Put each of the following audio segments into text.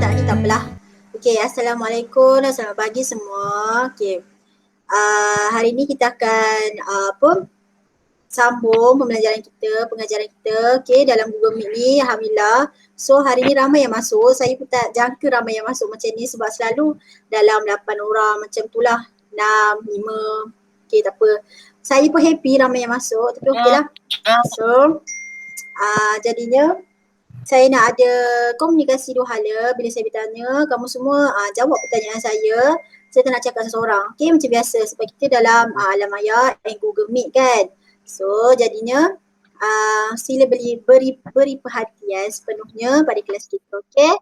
tak ni tak apalah. Okay, Assalamualaikum dan selamat pagi semua. Okay. Hari ni kita akan sambung pengajaran kita okay, dalam Google Meet ni, Alhamdulillah. So hari ni ramai yang masuk, saya pun tak jangka ramai yang masuk macam ni sebab selalu dalam 8 orang macam tu lah, 6, 5, okay tak apa. Saya pun happy ramai yang masuk tapi okey lah. So jadinya saya nak ada komunikasi dua hala. Bila saya bertanya, kamu semua jawab pertanyaan saya. Saya tak nak cakap seseorang. Okay, macam biasa sebab kita dalam alam maya and Google Meet kan. So jadinya sila beri perhatian sepenuhnya pada kelas kita. Okay.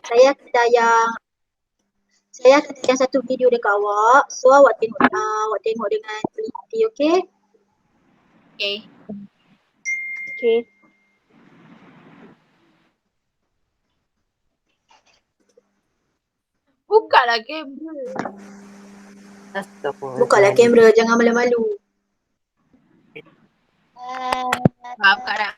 Saya akan tayang satu video dekat awak. So awak tengok dengan teliti, okay? Okay. Okay. Bukalah kamera. Bukalah kamera, jangan malu-malu. Buka dah.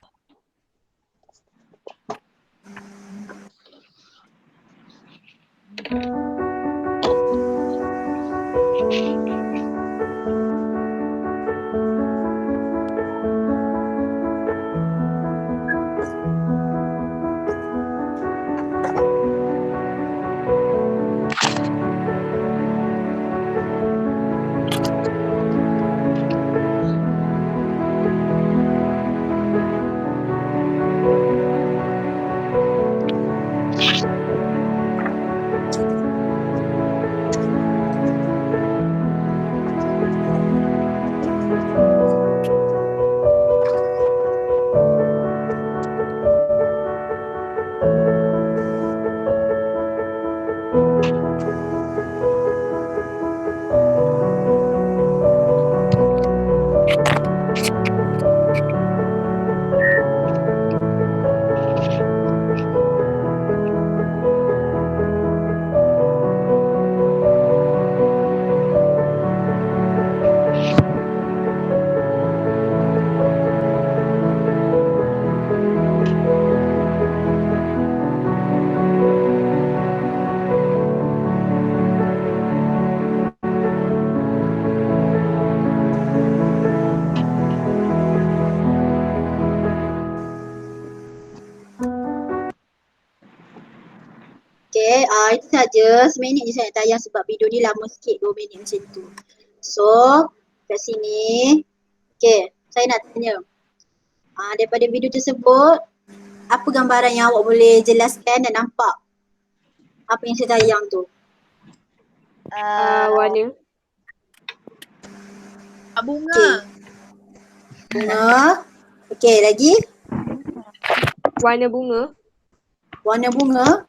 Okay, itu saja. Seminit je saya nak tayang sebab video ni lama sikit, 2 minit macam tu. So, kat sini, okay, saya nak tanya. Daripada video tersebut, apa gambaran yang awak boleh jelaskan dan nampak? Apa yang saya tayang tu? Warna. Bunga. Bunga. Okay, lagi? Warna bunga. Warna bunga.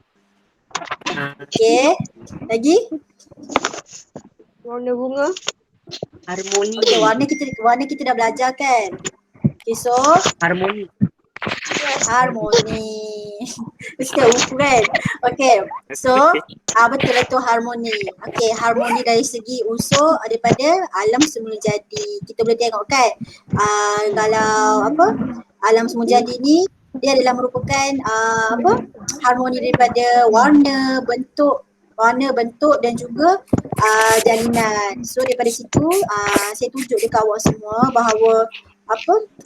Okay, lagi? Warna bunga. Harmoni. Okay, warna kita dah belajar kan? Okay, so Harmoni. harmoni. Mesti buku kan? Okay, so betul lah tu harmoni. Okay, harmoni dari segi unsur daripada alam semula jadi. Kita boleh tengok kan? Kalau alam semula jadi ni dia adalah merupakan harmoni daripada warna, bentuk dan juga jalinan. So daripada situ saya tunjuk dekat awak semua bahawa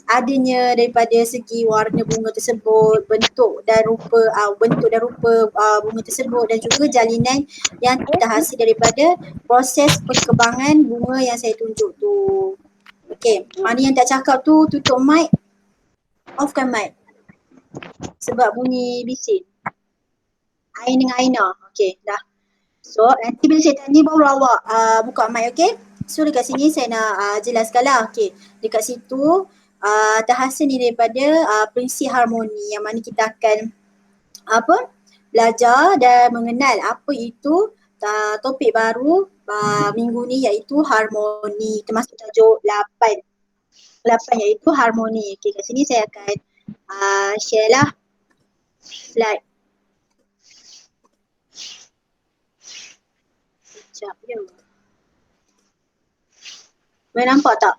adanya daripada segi warna bunga tersebut, bentuk dan rupa bunga tersebut dan juga jalinan yang terhasil daripada proses perkembangan bunga yang saya tunjuk tu. Okay, mana yang tak cakap tu tutup mic, offkan mic sebab bunyi bising. Ain dengan Aina. Okay, dah. So nanti bila saya tanya baru awak buka mic, okay? So dekat sini saya nak jelaskan lah. Okay, dekat situ terhasil ni daripada prinsip harmoni yang mana kita akan belajar dan mengenal apa itu topik baru minggu ni iaitu harmoni, termasuk tajuk 8 iaitu harmoni. Okay, kat sini saya akan share lah slide. Sekejap je. Boleh nampak tak?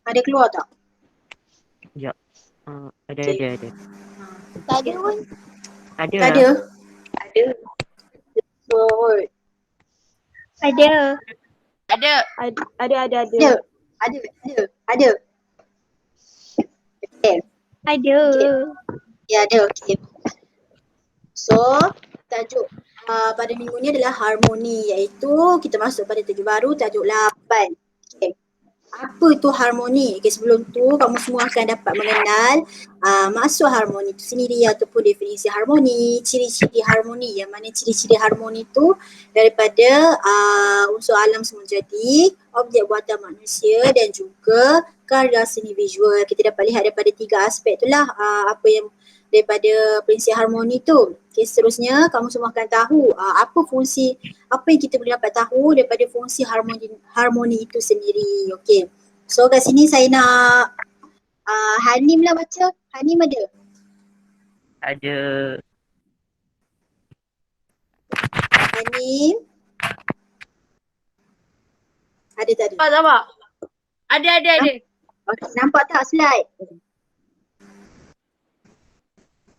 Ada keluar tak? Sekejap. Ada. Tak ada pun. Ada Tak lah. ada? Oh, Ada. Ada. Ada. ada. Ada. Okay. Ada. Ya, ada. Okay. So, tajuk pada minggu ni adalah harmoni, iaitu kita masuk pada tajuk baru, tajuk 8. Okay. Apa itu harmoni? Okay, sebelum tu kamu semua akan dapat mengenal maksud harmoni itu sendiri ataupun definisi harmoni, ciri-ciri harmoni. Yang mana ciri-ciri harmoni itu daripada unsur alam semula jadi, objek buatan manusia dan juga karya seni visual. Kita dapat lihat daripada 3 aspek itulah apa yang daripada prinsip harmoni tu. Okay, seterusnya kamu semua akan tahu apa fungsi, apa yang kita boleh dapat tahu daripada fungsi harmoni itu sendiri. Okay. So kat sini saya nak Hanim lah baca. Hanim ada? Ada. Hanim? Ada tak ada? Sabar. Ada. Okay, nampak tak slide?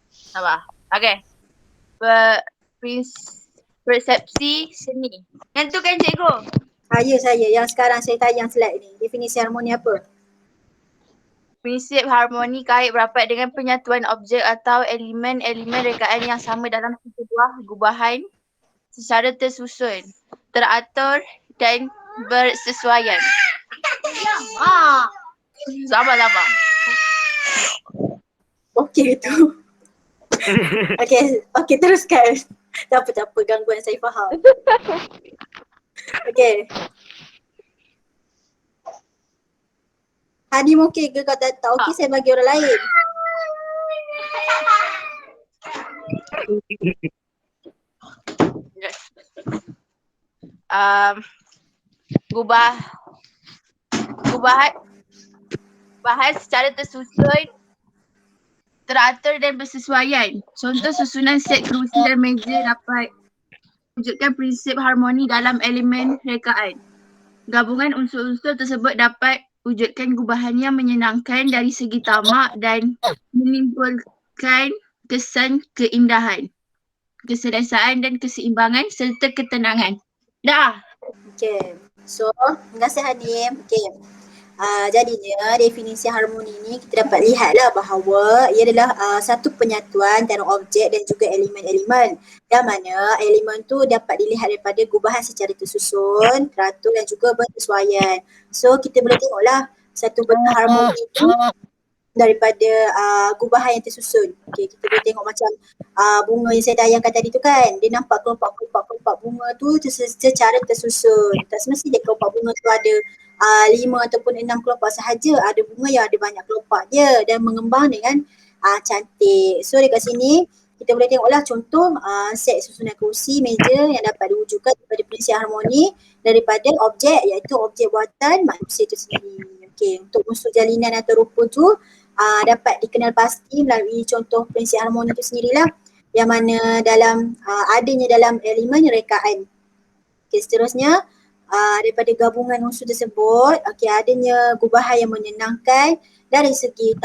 Sabar. Okay. Persepsi seni. Yang tu kan cikgu? Saya yang sekarang saya tayang slide ni. Definisi harmoni apa? Prinsip harmoni kait berapat dengan penyatuan objek atau elemen-elemen rekaan yang sama dalam satu buah gubahan secara tersusun, teratur dan bersesuaian. Sabar. Okey tu. Okey teruskan. Tak apa gangguan saya faham. Okey. Hadim okey ke kau tak okey saya bagi orang lain. Gubahan secara tersusun, teratur dan bersesuaian. Contoh susunan set kerusi dan meja dapat wujudkan prinsip harmoni dalam elemen rekaan. Gabungan unsur-unsur tersebut dapat wujudkan gubahan yang menyenangkan dari segi tamak dan menimbulkan kesan keindahan, keselesaan dan keseimbangan serta ketenangan. Dah. Okey. So, terima kasih Hadim. Okey. Jadinya definisi harmoni ni kita dapat lihatlah bahawa ia adalah satu penyatuan antara objek dan juga elemen-elemen. Yang mana elemen tu dapat dilihat daripada gubahan secara tersusun, teratur dan juga bersesuaian. So kita boleh tengoklah satu benda harmoni itu daripada gubahan yang tersusun. Okay, kita boleh tengok macam bunga yang saya tayangkan tadi tu kan. Dia nampak kelopak bunga tu secara tersusun. Tak semestinya kelopak bunga tu ada 5 ataupun 6 kelopak sahaja. Ada bunga yang ada banyak kelopak dia dan mengembang dengan cantik. So dekat sini kita boleh tengoklah contoh set susunan kerusi, meja yang dapat diwujudkan daripada prinsip harmoni daripada objek iaitu objek buatan manusia itu sendiri. Okay, untuk unsur jalinan atau rupa tu dapat dikenal pasti melalui contoh prinsip harmoni itu sendirilah yang mana adanya dalam elemen rekaan. Okay, seterusnya daripada gabungan unsur tersebut, adanya gubahan yang menyenangkan dari segi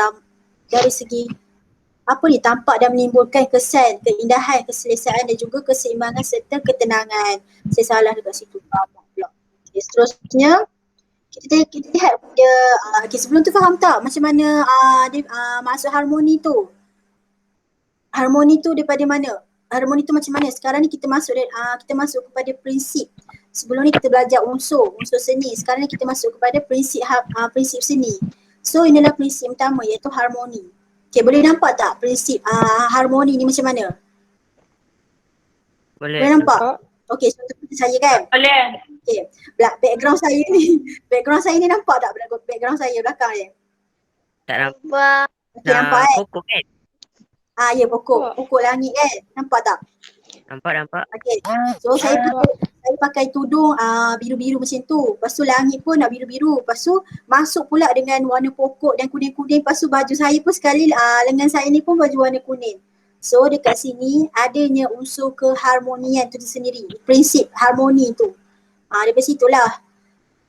tampak dan menimbulkan kesan, keindahan, keselesaan dan juga keseimbangan serta ketenangan. Saya salah dekat situ. Okay, seterusnya kita lihat dia sebelum tu faham tak macam mana maksud harmoni tu? Harmoni tu daripada mana? Harmoni tu macam mana? Sekarang ni kita masuk kepada prinsip. Sebelum ni kita belajar unsur seni. Sekarang ni kita masuk kepada prinsip seni. So inilah prinsip utama iaitu harmoni. Okay, boleh nampak tak prinsip harmoni ni macam mana? Boleh nampak? Okay, contoh saya kan? Boleh. Okay, background saya ni nampak tak background saya belakang ni? Tak nampak. Okay, nampak Pokok kan? Ya pokok langit kan? Nampak tak? Nampak. Okay, so saya pakai tudung biru-biru macam tu. Lepas tu langit pun nak biru-biru. Lepas tu masuk pula dengan warna pokok dan kuning-kuning. Lepas tu baju saya pun sekali lengan saya ni pun baju warna kuning. So dekat sini adanya unsur keharmonian tu sendiri. Prinsip harmoni tu. Daripada situlah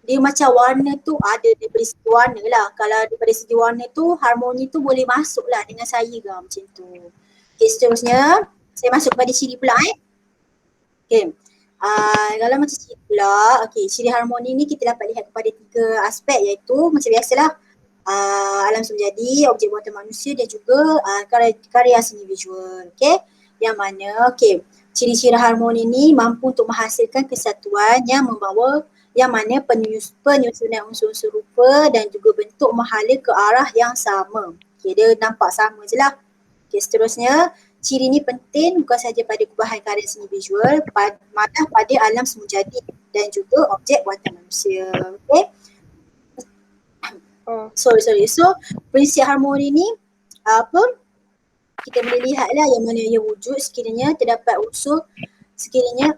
dia macam warna tu ada daripada segi warna lah. Kalau daripada segi warna tu harmoni tu boleh masuk lah dengan saya ke macam tu. Okay, seterusnya saya masuk kepada ciri pula Okay. Kalau macam ciri pula, okay, ciri harmoni ni kita dapat lihat kepada 3 aspek iaitu macam biasalah alam semula jadi, objek buatan manusia dan juga karya seni visual. Okay. Yang mana, okay, ciri-ciri harmoni ni mampu untuk menghasilkan kesatuan yang membawa yang mana penyusunan unsur-unsur rupa dan juga bentuk menghala ke arah yang sama. Okay, dia nampak sama je lah. Okay, seterusnya, ciri ni penting bukan sahaja pada gubahan karya seni visual, malah pada alam semula jadi dan juga objek buatan manusia. Okay. So, prinsip harmoni ni kita boleh lihat lah yang mana ia wujud sekiranya terdapat unsur, sekiranya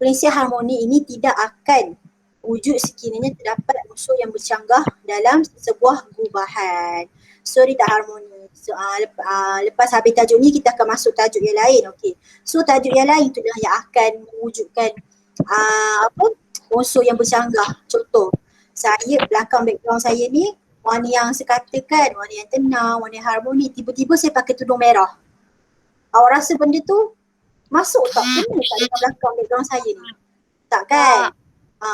prinsip harmoni ini tidak akan wujud sekiranya terdapat unsur yang bercanggah dalam sebuah gubahan. So dia tak harmoni. So lepas habis tajuk ni kita akan masuk tajuk yang lain. Okay. So tajuk yang lain tu lah yang akan mewujudkan unsur yang bercanggah. Contoh, saya belakang background saya ni warna yang saya katakan, warna yang tenang, warna yang harmoni. Tiba-tiba saya pakai tudung merah. Awak rasa benda tu masuk tak? Kena tak dalam belakang background saya ni? Tak kan?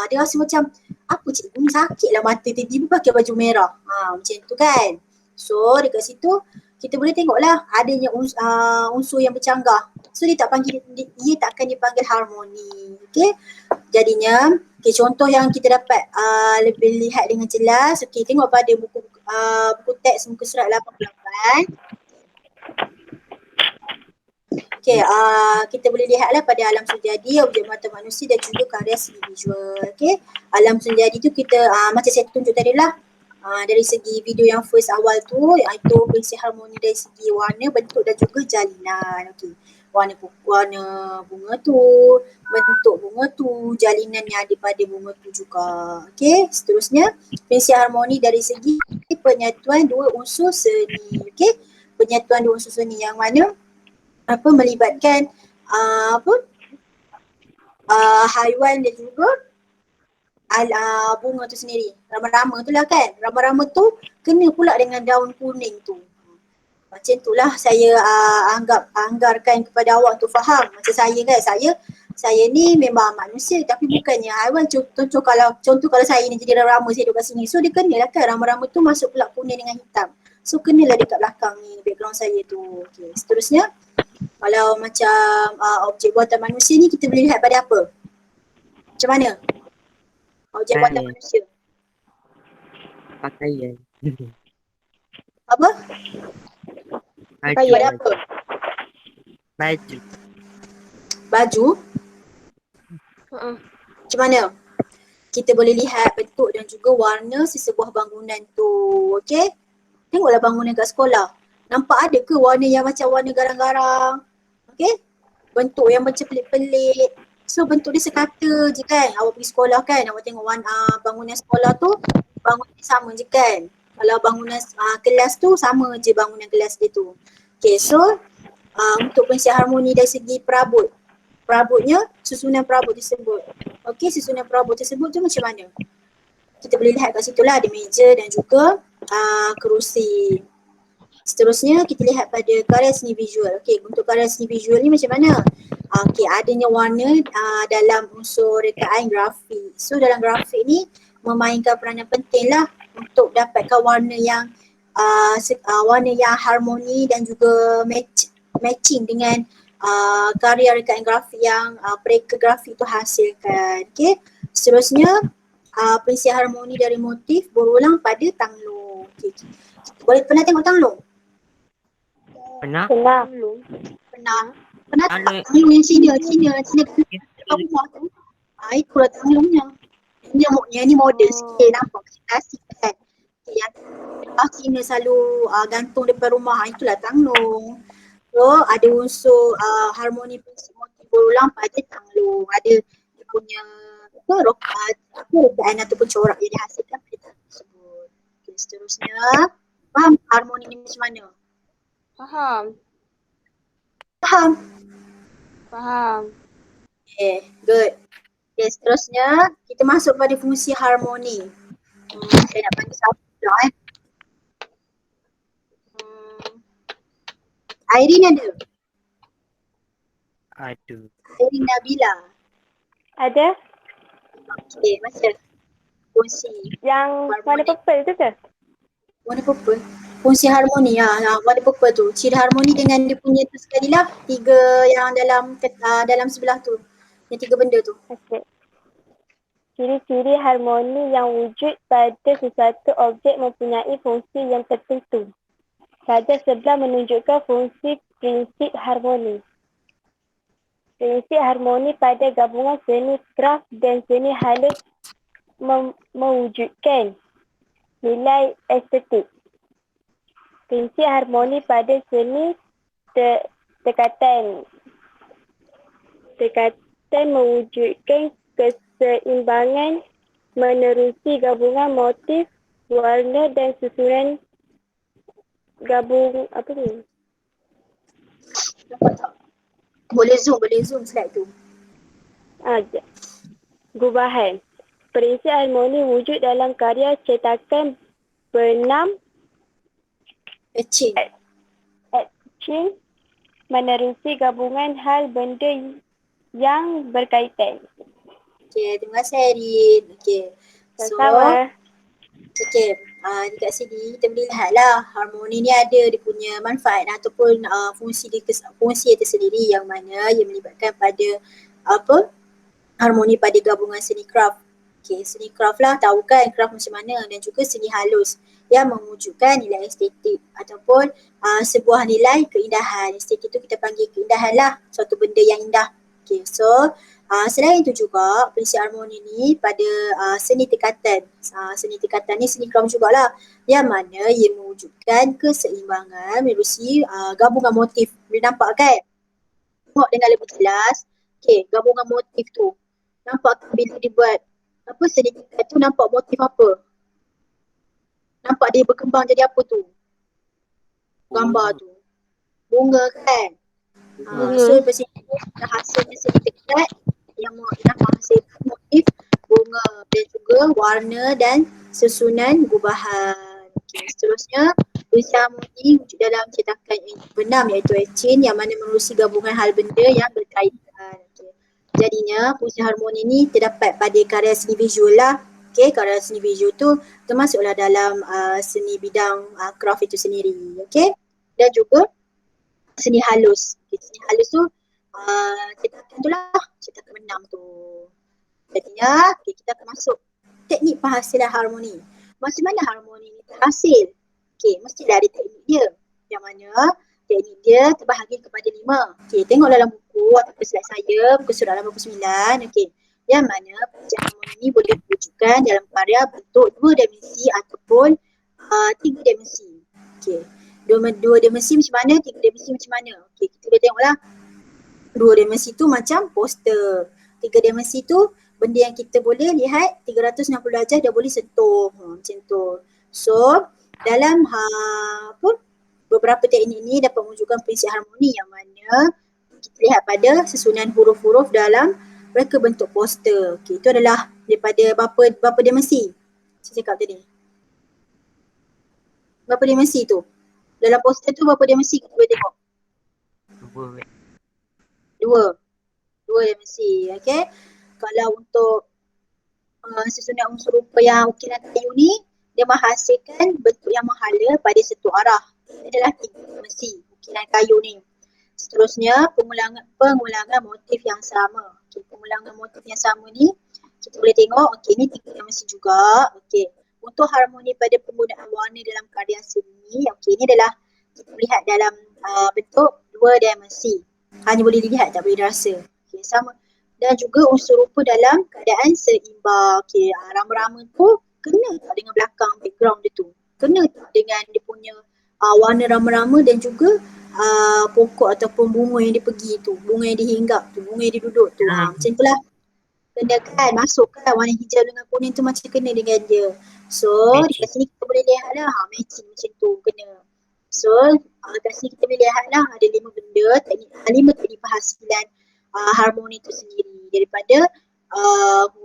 Dia rasa macam apa cikgu ni sakit lah mata tiba-tiba pakai baju merah. Macam tu kan? So dekat situ kita boleh tengok lah adanya unsur yang bercanggah. So dia tak akan dipanggil harmoni. Okay? Jadinya, okay, contoh yang kita dapat lebih lihat dengan jelas. Okay, tengok pada buku teks muka surat 88. Okay, kita boleh lihatlah pada alam sejadi, objek mata manusia dan juga karya seni visual. Okay, alam sejadi tu kita macam saya tunjuk tadi lah. Dari segi video yang first awal tu, iaitu prinsip harmoni dari segi warna, bentuk dan juga jalinan. Okay, warna bunga tu, bentuk bunga tu, jalinan yang ada pada bunga tu juga. Okay, seterusnya prinsip harmoni dari segi penyatuan dua unsur seni. Okay, penyatuan dua unsur seni yang mana melibatkan haiwan dan juga bunga tu sendiri. Rama-rama tu lah kan. Rama-rama tu kena pula dengan daun kuning tu. Macam tu lah saya anggarkan kepada awak tu faham. Macam saya kan, saya ni memang manusia tapi bukannya haiwan. Contoh kalau saya ni jadi rama-rama saya duduk kat sini. So dia kenalah kan rama-rama tu masuk pula kuning dengan hitam. So kenalah dekat belakang ni background saya tu. Okay. Seterusnya, kalau macam objek buatan manusia ni kita boleh lihat pada apa? Macam mana? Objek buatan manusia. Pakaian. Apa? Pada apa? Baju. Baju? Macam mana? Kita boleh lihat bentuk dan juga warna sesebuah bangunan tu. Okay? Tengoklah bangunan kat sekolah. Nampak ada ke warna yang macam warna garang-garang? Okay? Bentuk yang macam pelik-pelik. So bentuk dia sekata je kan. Awak pergi sekolah kan, awak tengok bangunan sekolah tu, bangunan sama je kan. Kalau bangunan kelas tu, sama je bangunan kelas dia tu. Okay, so untuk prinsip harmoni dari segi perabotnya, susunan perabot tersebut. Okay, susunan perabot tersebut tu macam mana? Kita boleh lihat kat situ lah, ada meja dan juga kerusi. Seterusnya kita lihat pada karya seni visual. Okay, untuk karya seni visual ni macam mana? Okay, adanya warna dalam unsur rekaan grafik. So dalam grafik ni memainkan peranan penting lah untuk dapatkan warna yang harmoni dan juga matching dengan karya rekaan grafik yang pereka grafik tu hasilkan. Okay, seterusnya prinsip harmoni dari motif berulang pada tanglung. Okay. Pernah tengok tanglung? Pernah? Pernah tanglung yang Cina rumah tu. Itu lah tanglungnya. Yang ni model sikit, nampak klasik kan. Yang Cina selalu gantung depan rumah, itulah tanglung. So ada unsur harmoni prinsip motif berulang pada tanglung. Ada dia punya rokaan ataupun corak yang dihasilkan pada tanglung tersebut. Okay, seterusnya, faham harmoni ni macam mana? Faham? Okay, good. Okay, seterusnya kita masuk pada fungsi harmoni. Saya nak panggil siapa pula Irene ada? Aduh. Irene Nabila. Ada. Okay, macam fungsi Yang warna purple tu ke? warna purple. Fungsi harmoni warna purple tu. Ciri harmoni dengan dia punya tu sekali lah. 3 yang dalam sebelah tu. Yang 3 benda tu. Okey. Ciri-ciri harmoni yang wujud pada sesuatu objek mempunyai fungsi yang tertentu. Saja sebelah menunjukkan fungsi prinsip harmoni. Prinsip harmoni pada gabungan seni kraft dan seni halus mewujudkan nilai estetik. Prinsip harmoni pada seni tekatan mewujudkan keseimbangan menerusi gabungan motif, warna dan susunan Nampak tak? Boleh zoom slide tu. gubahan. Prinsip harmoni wujud dalam karya cetakan bernam Etching. etching menerusi gabungan hal benda yang berkaitan. Okay, terima kasih Irene. Okay. So, Sama. okay. Dekat sini kita boleh lihat lah harmoni ni ada dia punya manfaat ataupun fungsi dia tersendiri yang mana ia melibatkan pada harmoni pada gabungan seni craft. Okay, seni craft lah, tahu kan craft macam mana, dan juga seni halus yang mewujudkan nilai estetik ataupun sebuah nilai keindahan. Estetik itu kita panggil keindahan lah, suatu benda yang indah. Okay, so selain itu juga prinsip harmoni ni pada seni tekatan. Seni tekatan ni seni craft jugalah, yang mana ia mewujudkan keseimbangan melalui gabungan motif. Boleh nampak kan? Tengok dengan lebih jelas. Okay, gabungan motif tu. Nampak bila dibuat seni tekat tu, nampak motif apa? Nampak dia berkembang jadi apa tu? Gambar tu. Bunga kan? So lepas itu hasilnya seni tekat yang menghasilkan motif bunga dan juga warna dan susunan gubahan. Okay, seterusnya prinsip harmoni wujud dalam cetakan yang bernam iaitu etching yang mana menerusi gabungan hal benda yang berkaitan. Okay. Jadinya fungsi harmoni ni terdapat pada karya seni visual lah. Okay, karya seni visual tu termasuklah dalam seni bidang craft itu sendiri. Okay, dan juga seni halus. Okay, seni halus tu cetakan tu lah, cetakan bernam tu. Jadinya kita akan masuk teknik penghasilan harmoni. Macam mana harmoni ni terhasil? Okay, mestilah ada teknik dia. Yang mana teknik dia terbahagi kepada 5. Okay, tengok dalam buku ataupun slide saya, buku surat halaman 29. Okay, yang mana prinsip harmoni ni boleh diwujudkan dalam karya bentuk 2 dimensi ataupun 3 dimensi. Okay, 2 dimensi macam mana, 3 dimensi macam mana? Okay, kita boleh tengoklah. 2 dimensi tu macam poster. 3 dimensi tu benda yang kita boleh lihat 360 darjah dia boleh sentuh. Macam tu. So, dalam beberapa teknik ni dapat mewujudkan prinsip harmoni yang mana kita lihat pada susunan huruf-huruf dalam reka bentuk poster. Okay, itu adalah daripada berapa dimensi? Saya cakap tadi. Berapa dimensi tu? Dalam poster tu berapa dimensi kita boleh tengok? 2 dimensi. Okay. Kalau untuk susunan unsur rupa yang ukiran kayu ni, dia menghasilkan bentuk yang menghala pada satu arah. Ini adalah 3 dimensi ukiran kayu ni. Seterusnya pengulangan motif yang sama. Okay, pengulangan motif yang sama ni kita boleh tengok, okay, ni 3 dimensi juga. Okay. Untuk harmoni pada penggunaan warna dalam karya seni, okay, ini adalah kita lihat dalam bentuk 2 dimensi. Hanya boleh dilihat, tak boleh dirasa. Okay, sama. Dan juga unsur rupa dalam keadaan seimbang. Okay, rama-rama tu kena tak dengan belakang background dia tu? Kena tak dengan dia punya warna rama-rama dan juga pokok ataupun bunga yang dia pergi tu, bunga yang dihinggap tu, bunga yang dia duduk tu. Macam itulah. Kena kan, masuk kan warna hijau dengan kuning tu macam kena dengan dia. So, dekat sini kita boleh lihat lah, matching macam tu kena. So, dekat sini kita boleh lihat lah ada 5 benda, 5 teknik penghasilan harmoni itu sendiri daripada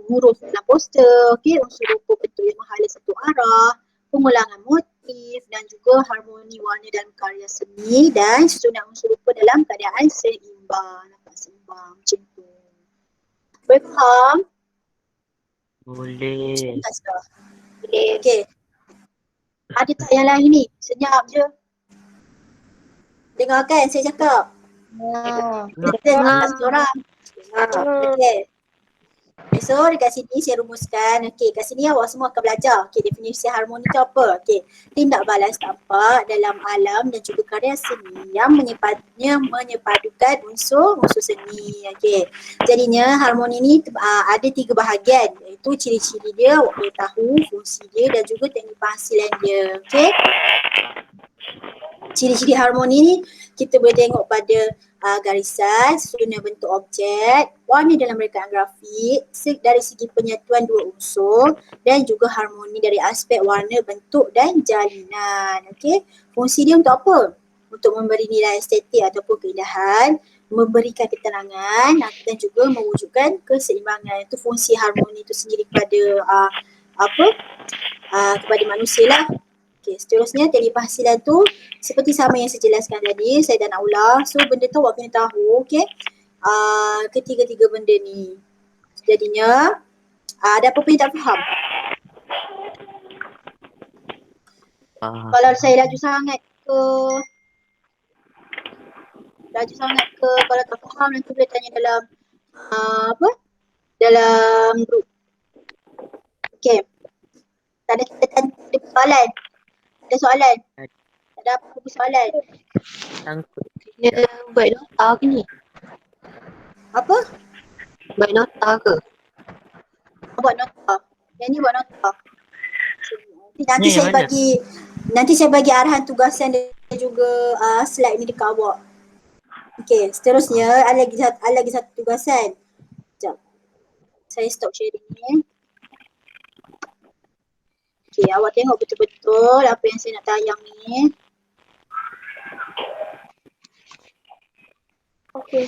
huruf dalam poster, okey, unsur rupa bentuk yang menghala satu arah, pengulangan motif dan juga harmoni warna dalam karya seni dan susunan unsur rupa dalam keadaan seimbang. Nampak seimbang macam tu. Boleh faham? Boleh. Tak sudah. Okey. Ada tak yang lain ni? Senyap je. Dengar kan saya cakap? Kita tak seorang. Okey. So dekat sini saya rumuskan. Okey, kat sini awak semua akan belajar. Okey, definisi harmoni tu apa? Okey, tindak balas tampak dalam alam dan juga karya seni yang menyepadukan unsur seni. Okey. Jadinya harmoni ni ada 3 bahagian, iaitu ciri-ciri dia, awak boleh tahu fungsi dia dan juga teknik penghasilan dia. Okey. Ciri-ciri harmoni ni kita boleh tengok pada garisan, susunan bentuk objek, warna dalam rekaan grafik, dari segi penyatuan dua unsur dan juga harmoni dari aspek warna, bentuk dan jalinan. Okey, fungsi dia untuk apa? Untuk memberi nilai estetik ataupun keindahan, memberikan keterangan dan juga mewujudkan keseimbangan. Itu fungsi harmoni itu sendiri kepada kepada manusia lah. Okey, seterusnya teknik penghasilan tu seperti sama yang saya jelaskan tadi, saya dah nak ulang. So benda tu awak kena tahu, okey. Ketiga-tiga benda ni. Jadinya ada apa-apa yang tak faham? Kalau saya laju sangat ke kalau tak faham nanti boleh tanya dalam dalam grup. Okey. Tak ada soalan. Ada soalan? Tak ada apa-apa soalan? Sangkut. Dia buat nota ke ni? Apa? Buat nota ke? Buat nota. Yang ni buat nota. Nanti Ni saya mana? bagi arahan tugasan dan juga slide ni dekat awak. Okey, seterusnya ada lagi satu tugasan. Sekejap. Saya stop sharing ni. Okey, awak tengok betul-betul apa yang saya nak tayang ni. Okey.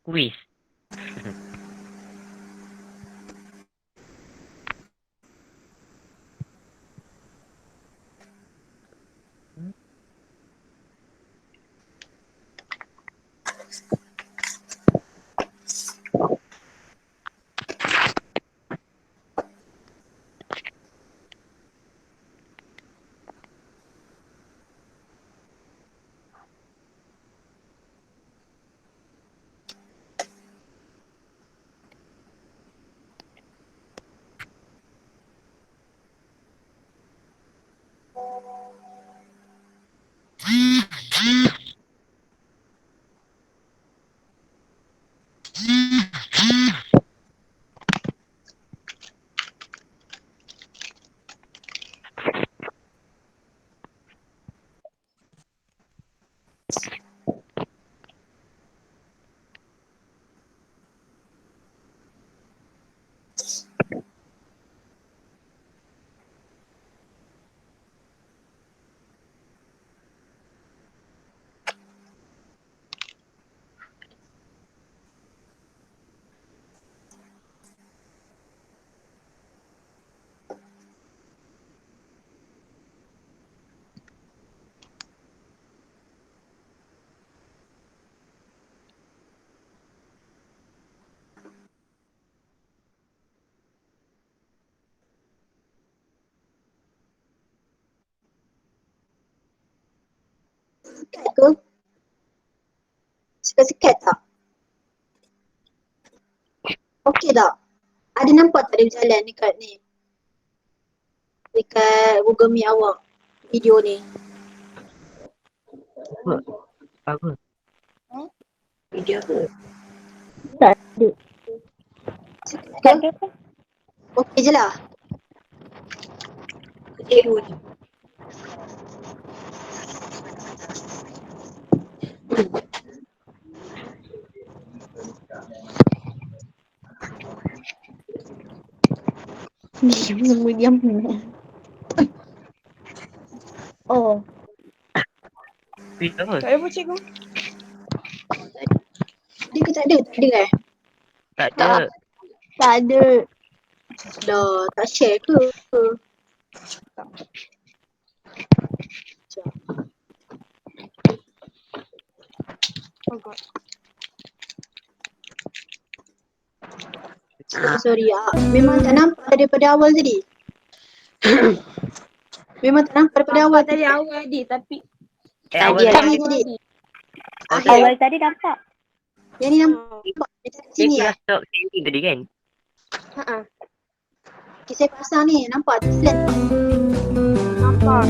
Quiz. Sekat ke? Sekat-sekat tak? Okey tak? Ada nampak tak dia berjalan dekat ni? Dekat Google Meet awak, video ni. Apa? Video ke? Sekat ke? Okey je lah. Ketiru je. Diam. Oh, Video apa? Tak ada pun cikgu. Dia ke tak ada? Tak ada Tak ada. tak ada. Dah tak share ke? Oh god. Sorry memang tak nampak daripada awal tadi. Memang tak nampak daripada awal Nampak tadi awal Adi tapi Awal Tak tadi. ni tadi. Oh, Akhir Awal tadi nampak. yang ni nampak dekat Dia sini kelas stop sini tadi kan? Ha. Okay, saya pasang ni nampak tu flat. nampak.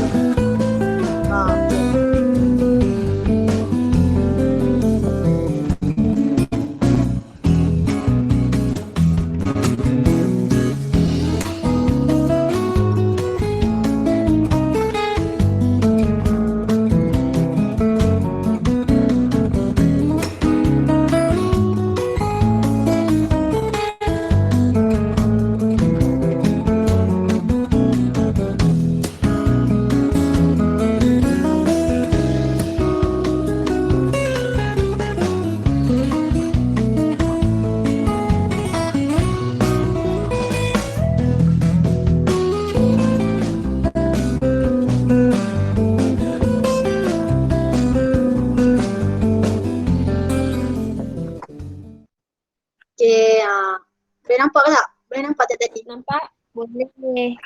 Okay, boleh nampak ke tak? Boleh nampak tak tadi? Nampak? Boleh.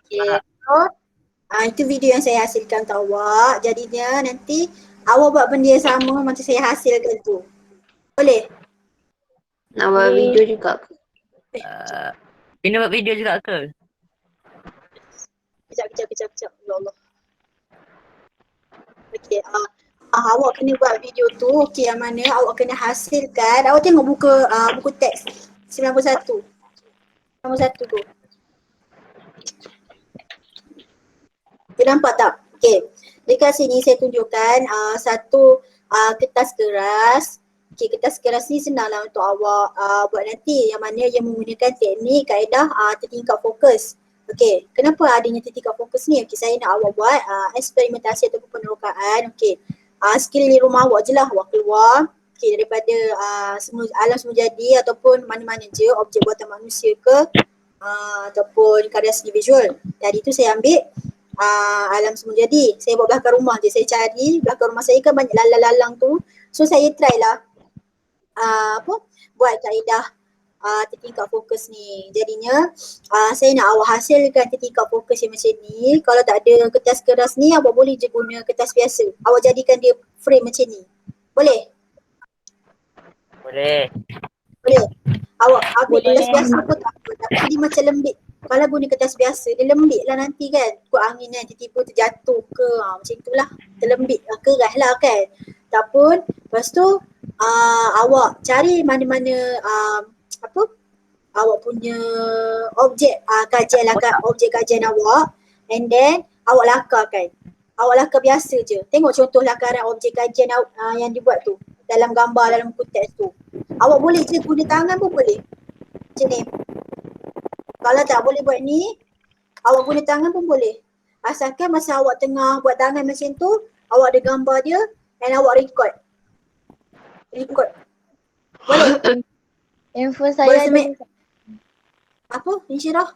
Okay, so itu video yang saya hasilkan untuk awak. Jadinya nanti awak buat benda yang sama macam saya hasilkan tu. Boleh? Nak buat Boleh. video juga ke? Kena buat video juga ke? Kejap. Ya Allah. Okay, awak kena buat video tu. Okay, yang mana awak kena hasilkan. Awak tengok buku teks 91. 91 tu. Dia nampak tak? Okay. Dekat sini saya tunjukkan satu kertas keras. Okay, kertas keras ni senanglah untuk awak buat nanti. Yang mana yang menggunakan teknik kaedah tertingkat fokus. Okay, kenapa adanya tertingkat fokus ni? Okay, saya nak awak buat eksperimentasi ataupun penerokaan. Okay, sekeliling rumah awak je lah. Awak keluar. Okay, daripada alam semula jadi ataupun mana-mana je objek buatan manusia ke ataupun karya seni visual. Tadi tu saya ambil alam semula jadi. Saya buat belakang rumah je. Saya cari belakang rumah saya kan banyak lalang-lalang tu. So saya try lah buat kaedah tertingkat fokus ni. Jadinya saya nak awak hasilkan tertingkat fokus yang macam ni. Kalau tak ada kertas keras ni, awak boleh je guna kertas biasa. Awak jadikan dia frame macam ni. Boleh? Boleh. Boleh. Awak ambil Boleh. kertas biasa pun tak apa. Tapi dia macam lembik. Kalau guna kertas biasa, dia lembik lah nanti kan. Kuat angin kan, tiba-tiba terjatuh ke. Macam itulah. Terlembik lah, keras lah kan. Tak pun, lepas tu awak cari mana-mana awak punya objek kajian objek kajian awak, and then awak lakarkan. Awak lakar biasa je. Tengok contoh lakaran objek kajian yang dibuat tu dalam gambar, dalam buku teks tu. Awak boleh je guna tangan pun boleh. Macam ni. Kalau tak boleh buat ni, awak guna tangan pun boleh. Asalkan masa awak tengah buat tangan macam tu, awak ada gambar dia and awak record. Boleh? Handphone Boleh saya ada. semik? Apa? Insyirah?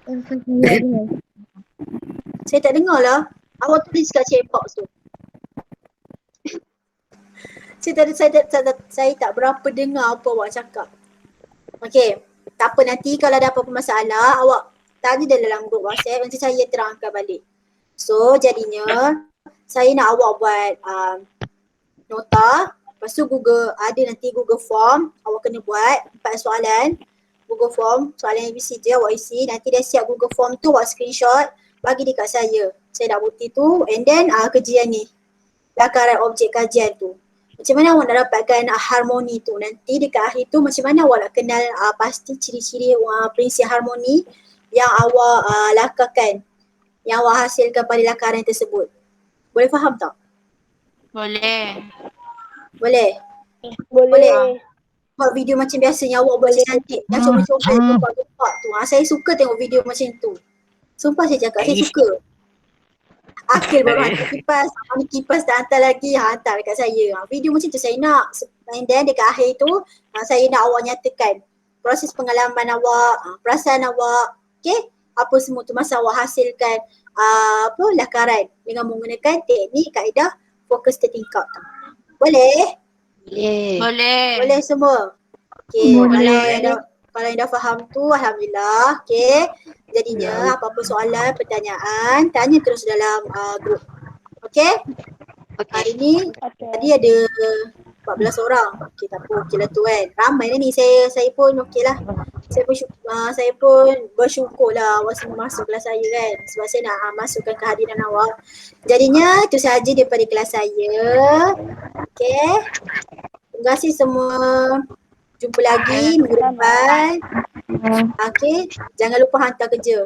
Handphone saya ada. Saya tak dengar lah. Awak tulis kat chat box tu. Saya tak berapa dengar apa awak cakap. Okey. Tak apa, nanti kalau ada apa-apa masalah, awak tanya dalam grup WhatsApp, nanti saya terangkan balik. So jadinya saya nak awak buat nota. Lepas tu ada nanti Google Form. Awak kena buat 4 soalan. Google Form, soalan ABC je awak isi. Nanti dah siap Google Form tu, awak screenshot, bagi dekat saya. Saya dah bukti tu, and then kerja ni. Lakaran objek kajian tu. Macam mana awak nak dapatkan harmoni tu. Nanti dekat akhir tu macam mana awak nak kenal pasti ciri-ciri prinsip harmoni yang awak lakarkan. Yang awak hasilkan pada lakaran tersebut. Boleh faham tak? Boleh. Boleh? Boleh. buat video macam biasanya awak buat cantik. Yang comel-comel gempak-gempak tu. Saya suka tengok video macam tu. Sumpah saya cakap, saya suka. Akil baru hantar kipas. Mana kipas tak hantar lagi, hantar dekat saya. Video macam tu saya nak. And then dekat akhir tu, saya nak awak nyatakan proses pengalaman awak, perasaan awak, okay? Apa semua tu masa awak hasilkan lakaran dengan menggunakan teknik kaedah fokus tertingkap tu. Boleh? Boleh semua. Okay, kalau yang dah faham tu alhamdulillah. Okay. Jadinya apa-apa soalan, pertanyaan, tanya terus dalam grup. Okay? Hari ni tadi ada 14 orang. Okay, tak apa. Okay lah tu kan. Ramai dah ni. Saya pun okey lah. Saya pun bersyukur lah awak semua masuk kelas saya kan. Sebab saya nak masukkan kehadiran awak. Jadinya itu sahaja daripada kelas saya. Okay. Terima kasih semua. Jumpa lagi minggu depan. Okay. Jangan lupa hantar kerja.